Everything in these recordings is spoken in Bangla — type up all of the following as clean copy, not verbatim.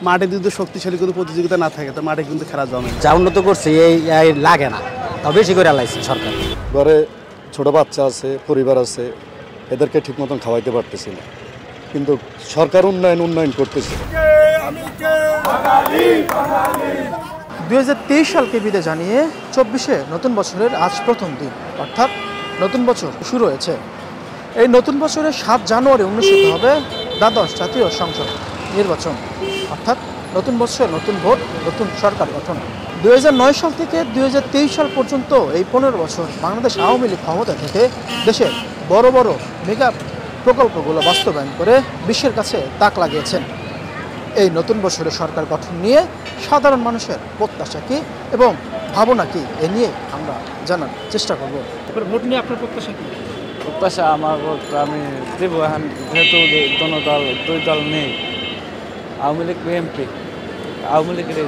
মাঠে যদি শক্তিশালী কোনো প্রতিযোগিতা না থাকে তো মাঠে কিন্তু খেলা জমে। যা উন্নত করছে এই লাগে না, তাও বেশি করে লাইছে সরকার। ঘরে ছোট বাচ্চা আছে, পরিবার আছে, এদেরকে ঠিক মতন খাওয়াইতে পারতেছি না, কিন্তু সরকার উন্নয়ন করতেছে। 2023 সালকে বিদায় জানিয়ে 24-এ নতুন বছরের আজ প্রথম দিন, অর্থাৎ নতুন বছর শুরু হয়েছে। এই নতুন বছরের 7 জানুয়ারি অনুষ্ঠিত হবে দ্বাদশ জাতীয় সংসদ নির্বাচন, অর্থাৎ নতুন বছর, নতুন ভোট, নতুন সরকার গঠন। 2009 সাল থেকে 2023 সাল পর্যন্ত এই 15 বছর বাংলাদেশ আওয়ামী লীগ ক্ষমতা থেকে দেশের বড় বড় মেগা প্রকল্পগুলো বাস্তবায়ন করে বিশ্বের কাছে তাক লাগিয়েছেন। এই নতুন বছরে সরকার গঠন নিয়ে সাধারণ মানুষের প্রত্যাশা কী এবং ভাবনা কী, এ নিয়ে আমরা জানার চেষ্টা করব। ভোট নিয়ে আপনার প্রত্যাশা কী? প্রত্যাশা আমার আমি দেব এখন, যেহেতু দুই দল নেই, আওয়ামী লীগ বিএনপি, আওয়ামী লীগের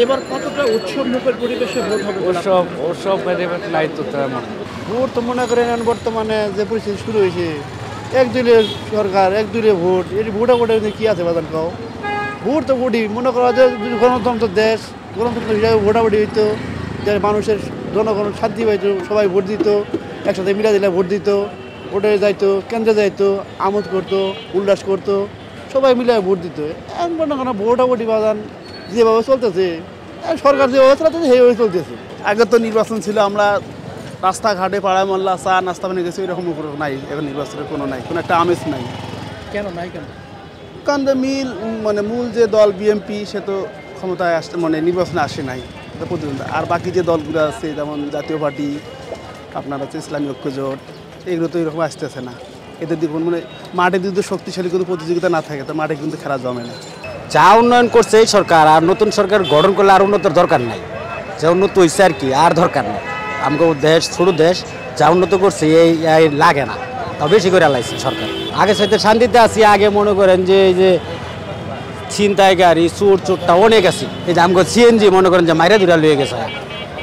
এবার কতটা উৎসব মুখের পরিবেশে ভোট হবে? ওসব নাই তো তেমন। ভোট তো মনে করেন বর্তমানে যে পরিস্থিতি শুরু হয়েছে, একদলীয় সরকার, একদলীয় ভোট, এই ভোটাভোটে কী আছে বাজান কাও? ভোট তো ভোটই মনে করা যে গণতন্ত্র দেশ, গণতন্ত্র হিসাবে ভোটাভুটি হইতো, যে মানুষের জনগণ শান্তি পাইতো, সবাই ভোট দিত, একসাথে মিলা দিলে ভোট দিত, ভোটে যাইতো, কেন্দ্রে যাইতো, আমোদ করতো, উল্লাস করতো, সবাই মিলে ভোট দিত। এখন মনে করেন ভোটাভুটি বাজান যেভাবে চলতেছে, সরকার যেভাবে চলতেছে সেইভাবে চলতেছে। আগে তো নির্বাচন ছিল, আমরা রাস্তাঘাটে পাড়ায় মহল্লা চা নাস্তা বানিয়ে গেছি, ওইরকম নাই। এখন নির্বাচনের কোনো নাই, কোনো একটা আমেজ নাই। কেন নাই? কারণ মূল যে দল বিএনপি, সে তো ক্ষমতায় আসতে নির্বাচনে আসে নাই প্রতিদ্বন্দ্বী। আর বাকি যে দলগুলো আছে, যেমন জাতীয় পার্টি, আপনার হচ্ছে ইসলামী ঐক্যজোট, এগুলো তো এরকম আসতেছে না। এদের দিকে মাঠে যদি শক্তিশালী কোনো প্রতিযোগিতা না থাকে তো মাঠে কিন্তু খেলা জমে না। যা উন্নয়ন করছে এই সরকার, আর নতুন সরকার গঠন করলে আর উন্নতির দরকার নাই। যা উন্নত হয়েছে আর কি, আর দরকার নেই। আমাকে দেশ, ছোট দেশ, যা উন্নত করছে এই লাগে না, তাও বেশি করে লাইছে সরকার। আগে সাথে শান্তিতে আছি, আগে মনে করেন যে এই যে ছিনতাই গাড়ি, চোরটা অনেক আছে। এই যে আমাকে সিএনজি মনে করেন যে মাইরা ধরে লয়ে গেছে,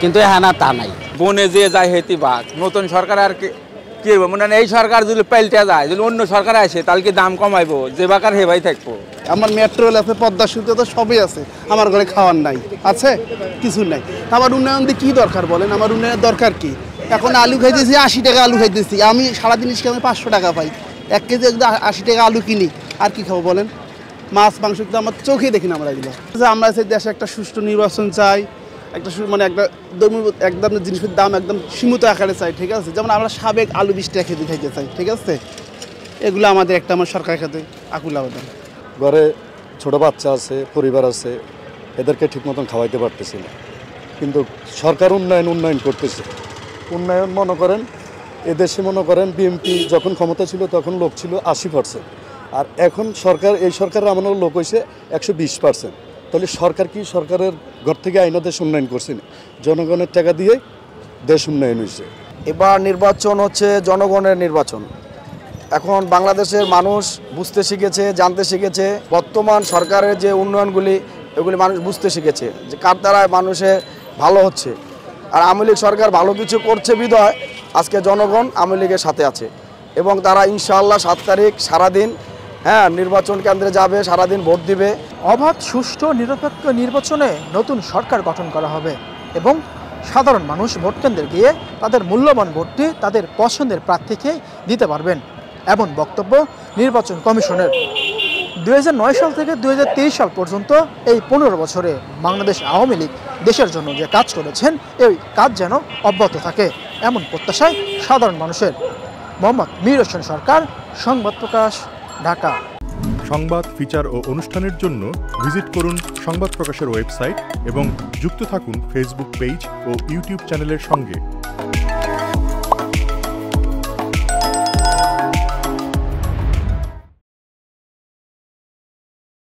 কিন্তু হ্যাঁ না তা নাই। বনে যে যায় হেতি বাঘ, নতুন সরকার আর কি করবো? মনে হয় এই সরকার যদি পাল্টে যায়, যদি অন্য সরকার আসে, তাহলে কি দাম কমাইবো? যে বাকার হেবাই থাকবো। আমার মেট্রো রেল আছে, পদ্মা সেতু তো সবই আছে, আমার ঘরে খাওয়ার নাই, আছে কিছু নাই। আমার উন্নয়ন দিয়ে কী দরকার বলেন? আমার উন্নয়নের দরকার কি? এখন আলু খাইতেছি 80 টাকা আলু খাইতেছি, আমি সারাদিন আমি 500 টাকা পাই। 1 কেজি 80 টাকা আলু কিনি, আর কি খাবো বলেন? মাছ মাংস কিন্তু আমার চোখেই দেখি না আমরা এগুলো। আমরা সেই দেশে একটা সুষ্ঠু নির্বাচন চাই, একটা একদম জিনিসের দাম একদম সীমিত আকারে চাই, ঠিক আছে? যেমন আমরা সাবেক আলু 20 টাকা কেজি খাইতে চাই, ঠিক আছে? এগুলো আমাদের একটা আমার সরকারের খাতে আকুল আবেদন। ঘরে ছোট বাচ্চা আছে, পরিবার আছে, এদেরকে ঠিক মতন খাওয়াইতে পারতেছি না, কিন্তু সরকার উন্নয়ন করতেছে। উন্নয়ন মনে করেন এদেশে মনে করেন বিএনপি যখন ক্ষমতা ছিল তখন লোক ছিল 80%, আর এখন এই সরকারের আমাদের লোক হয়েছে 120%। তাহলে সরকার কি সরকারের ঘর থেকে আইনা দেশ উন্নয়ন করছে না? জনগণের টাকা দিয়ে দেশ উন্নয়ন হয়েছে। এবার নির্বাচন হচ্ছে জনগণের নির্বাচন। এখন বাংলাদেশের মানুষ বুঝতে শিখেছে, জানতে শিখেছে, বর্তমান সরকারের যে উন্নয়নগুলি এগুলি মানুষ বুঝতে শিখেছে যে কার দ্বারায় মানুষের ভালো হচ্ছে। আর আওয়ামী লীগ সরকার ভালো কিছু করছে বিধায় আজকে জনগণ আওয়ামী লীগের সাথে আছে, এবং তারা ইনশাআল্লাহ 7 তারিখ সারাদিন নির্বাচন কেন্দ্রে যাবে, সারাদিন ভোট দিবে। অবাধ, সুষ্ঠু, নিরপেক্ষ নির্বাচনে নতুন সরকার গঠন করা হবে এবং সাধারণ মানুষ ভোট কেন্দ্রে গিয়ে তাদের মূল্যবান ভোটটি তাদের পছন্দের প্রার্থীকে দিতে পারবেন, এমন বক্তব্য নির্বাচন কমিশনের। 2009 সাল থেকে 2023 সাল পর্যন্ত এই 15 বছরে বাংলাদেশ আওয়ামী লীগ দেশের জন্য যে কাজ করেছেন, এই কাজ যেন অব্যাহত থাকে, এমন প্রত্যাশায় সাধারণ মানুষের। মোহাম্মদ মীর হোসেন সরকার, সংবাদ প্রকাশ, ঢাকা। সংবাদ, ফিচার ও অনুষ্ঠানের জন্য ভিজিট করুন সংবাদ প্রকাশের ওয়েবসাইট এবং যুক্ত থাকুন ফেসবুক পেজ ও ইউটিউব চ্যানেলের সঙ্গে।